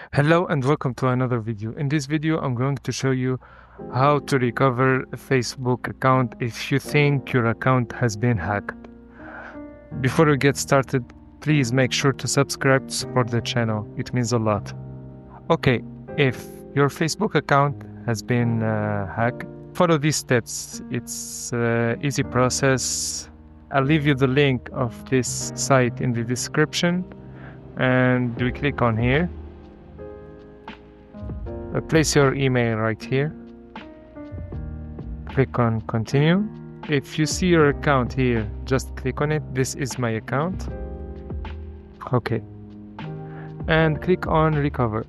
Hello and welcome to another video. In this video, I'm going to show you how to recover a Facebook account if you think your account has been hacked. Before we get started, please make sure to subscribe to support the channel. It means a lot. Okay, if your Facebook account has been hacked, follow these steps. It's an easy process. I'll leave you the link of this site in the description, and we click on here. Place your email right here. Click on continue. If you see your account here, just click on it. This is my account. Okay. And click on recover.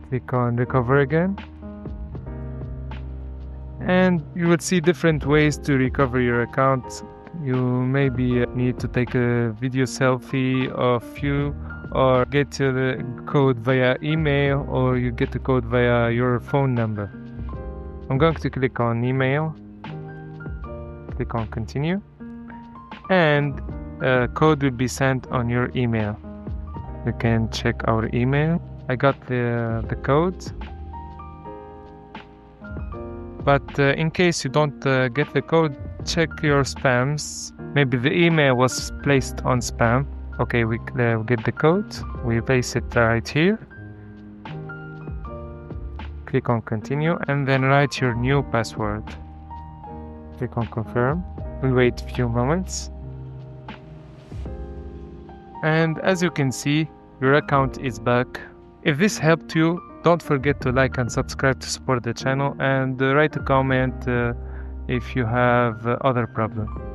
Click on recover again. And you will see different ways to recover your account. You maybe need to take a video selfie of you, or get the code via email, or you get the code via your phone number. I'm going to click on email, click on continue, and a code will be sent on your email. You can check our email. I got the code, but in case you don't get the code, check your spams. Maybe the email was placed on spam. Okay, we get the code, we paste it right here. Click on continue and then write your new password. Click on confirm. We'll wait a few moments. And as you can see, your account is back. If this helped you, don't forget to like and subscribe to support the channel, and write a comment if you have other problems.